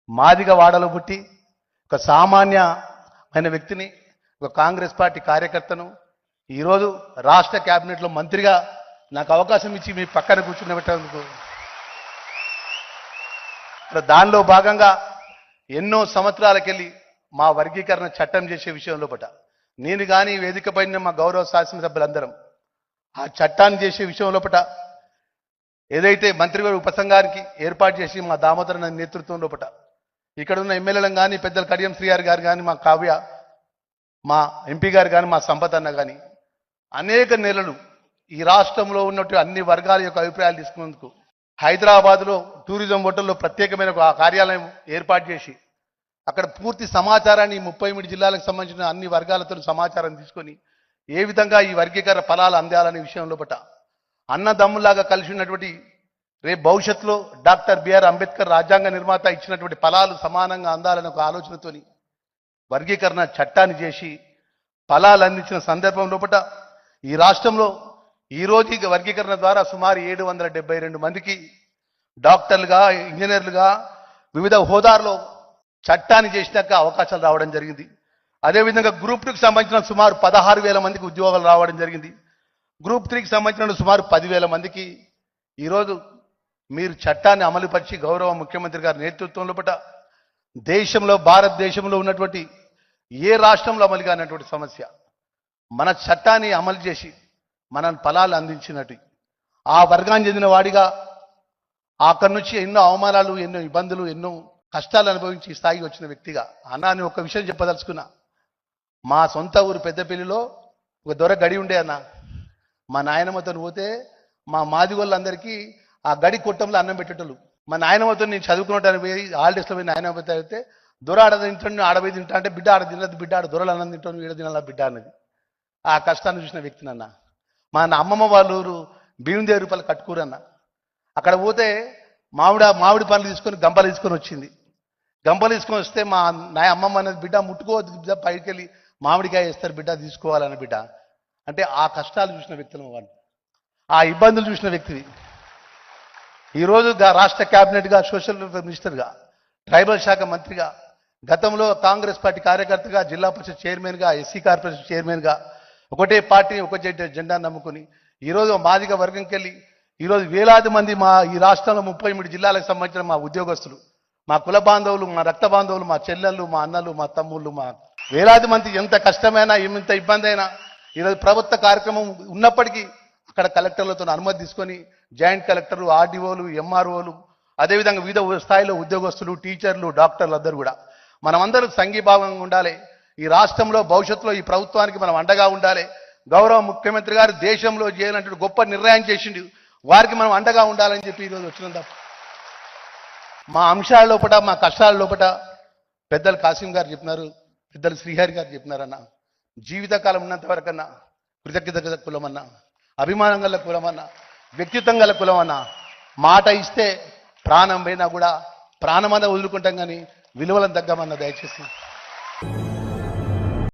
మాదిగ వాడలో పుట్టి ఒక సామాన్యమైన వ్యక్తిని, ఒక కాంగ్రెస్ పార్టీ కార్యకర్తను ఈరోజు రాష్ట్ర కేబినెట్లో మంత్రిగా నాకు అవకాశం ఇచ్చి మీ పక్కన కూర్చున్నబెట్టేందుకు, దానిలో భాగంగా ఎన్నో సంవత్సరాలకెళ్ళి మా వర్గీకరణ చట్టం చేసే విషయంలో పట నేను కానీ వేదిక పైన మా గౌరవ శాసనసభ్యులందరం ఆ చట్టాన్ని చేసే విషయంలో పట ఏదైతే మంత్రిగారి ఉపసంఘానికి ఏర్పాటు చేసి మా దామోదర నేతృత్వంలో పట ఇక్కడ ఉన్న ఎమ్మెల్యేలను కానీ పెద్దలు కడియం శ్రీఆర్ గారు కానీ మా కావ్య, మా ఎంపీ గారు కానీ మా సంపత్ అన్న కానీ అనేక నెలలు ఈ రాష్ట్రంలో ఉన్నట్టు అన్ని వర్గాల యొక్క అభిప్రాయాలు తీసుకున్నందుకు హైదరాబాద్లో టూరిజం హోటల్లో ప్రత్యేకమైన ఒక కార్యాలయం ఏర్పాటు చేసి అక్కడ పూర్తి సమాచారాన్ని 33 జిల్లాలకు సంబంధించిన అన్ని వర్గాలతో సమాచారం తీసుకొని ఏ విధంగా ఈ వర్గీకరణ ఫలాలు అందాలనే విషయంలో పట అన్నదమ్ములాగా కలిసి ఉన్నటువంటి రేపు భవిష్యత్తులో డాక్టర్ బిఆర్ అంబేద్కర్ రాజ్యాంగ నిర్మాత ఇచ్చినటువంటి ఫలాలు సమానంగా అందాలనే ఒక ఆలోచనతోని వర్గీకరణ చట్టాన్ని చేసి ఫలాలు అందించిన సందర్భంలో పట ఈ రాష్ట్రంలో ఈరోజు ఈ వర్గీకరణ ద్వారా సుమారు 772 మందికి డాక్టర్లుగా, ఇంజనీర్లుగా వివిధ హోదాల్లో చట్టాన్ని చేసినాక అవకాశాలు రావడం జరిగింది. అదేవిధంగా గ్రూప్ 2కి సంబంధించిన సుమారు 16,000 మందికి ఉద్యోగాలు రావడం జరిగింది. గ్రూప్ 3కి సంబంధించిన సుమారు 10,000 మందికి ఈరోజు మీరు చట్టాన్ని అమలుపరిచి గౌరవ ముఖ్యమంత్రి గారి నేతృత్వంలో పట దేశంలో, భారతదేశంలో ఉన్నటువంటి ఏ రాష్ట్రంలో అమలు కానటువంటి సమస్య మన చట్టాన్ని అమలు చేసి మన ఫలాలు అందించినట్టు ఆ వర్గాన్ని చెందిన వాడిగా అక్కడి నుంచి ఎన్నో అవమానాలు, ఎన్నో ఇబ్బందులు, ఎన్నో కష్టాలు అనుభవించి ఈ స్థాయికి వచ్చిన వ్యక్తిగా అన్న ఒక విషయం చెప్పదలుచుకున్నా. మా సొంత ఊరు పెద్దపల్లిలో ఒక దొర గడి ఉండే అన్న. మా నాయనమ్మతో పోతే మా మాదిగోళ్ళందరికీ ఆ గడి కొట్టంలో అన్నం పెట్టేటోళ్ళు. మా నాయనమ్మతో నేను చదువుకున్నట్టు పోయి హాలిడేస్లో పోయి నాయనమ్మతో అయితే దొర ఆడ తింటాను, ఆడపోయి తింటా అంటే బిడ్డ ఆడ తినదు, బిడ్డ ఆడ దొరలు అన్నం తింటాను, వీడ తినాల బిడ్డ అన్నది. ఆ కష్టాన్ని చూసిన వ్యక్తిని అన్న. మా అమ్మమ్మ వాళ్ళ ఊరు భీమదేవి కట్టుకూరన్న. అక్కడ పోతే మామిడి పండ్లు తీసుకొని గంపలు తీసుకొని వచ్చింది. గంపలు తీసుకొని వస్తే మా అమ్మమ్మ అనేది బిడ్డ ముట్టుకోవద్దు, బిడ్డ పైకి వెళ్ళి మామిడికాయ వేస్తారు బిడ్డ, తీసుకోవాలన్న బిడ్డ. అంటే ఆ కష్టాలు చూసిన వ్యక్తులు వాళ్ళు, ఆ ఇబ్బందులు చూసిన వ్యక్తివి. ఈరోజు రాష్ట్ర క్యాబినెట్గా, సోషల్ వెల్ఫేర్ మినిస్టర్గా, ట్రైబల్ శాఖ మంత్రిగా, గతంలో కాంగ్రెస్ పార్టీ కార్యకర్తగా, జిల్లా పరిషత్ చైర్మన్గా, ఎస్సీ కార్పొరేషన్ చైర్మన్గా ఒకటే పార్టీ ఒక జెండా నమ్ముకుని ఈరోజు మాదిగ వర్గంకి వెళ్ళి ఈరోజు వేలాది మంది మా ఈ రాష్ట్రంలో 33 జిల్లాలకు సంబంధించిన మా ఉద్యోగస్తులు, మా కుల బాంధవులు, మా రక్త బాంధవులు, మా చెల్లెళ్ళు, మా అన్నలు, మా తమ్ముళ్ళు, మా వేలాది మంది ఎంత కష్టమైనా, ఎంత ఇబ్బంది అయినా ఈరోజు ప్రభుత్వ కార్యక్రమం ఉన్నప్పటికీ అక్కడ కలెక్టర్లతో అనుమతి తీసుకొని జాయింట్ కలెక్టర్లు, ఆర్డీఓలు, ఎంఆర్ఓలు, అదేవిధంగా వివిధ స్థాయిలో ఉద్యోగస్తులు, టీచర్లు, డాక్టర్లు అందరూ కూడా మనమందరూ సంఘీభావంగా ఉండాలి. ఈ రాష్ట్రంలో భవిష్యత్తులో ఈ ప్రభుత్వానికి మనం అండగా ఉండాలి. గౌరవ ముఖ్యమంత్రి గారు దేశంలో చేయాలంటే గొప్ప నిర్ణయం చేసిండు, వారికి మనం అండగా ఉండాలని చెప్పి ఈరోజు వచ్చిన తప్ప మా అంశాల లోపల, మా కష్టాల లోపల పెద్దలు కాసిం గారు చెప్పినారు, పెద్దలు శ్రీహరి గారు చెప్పినారన్న, జీవితకాలం ఉన్నంత వరకన్నా కృతజ్ఞత గల కులమన్నా, అభిమానం గల కులమన్నా, వ్యక్తిత్వం గల కులమన్నా, మాట ఇస్తే ప్రాణం పోయినా కూడా ప్రాణమన్నా వదులుకుంటాం కానీ విలువలను తగ్గమన్నా దయచేసి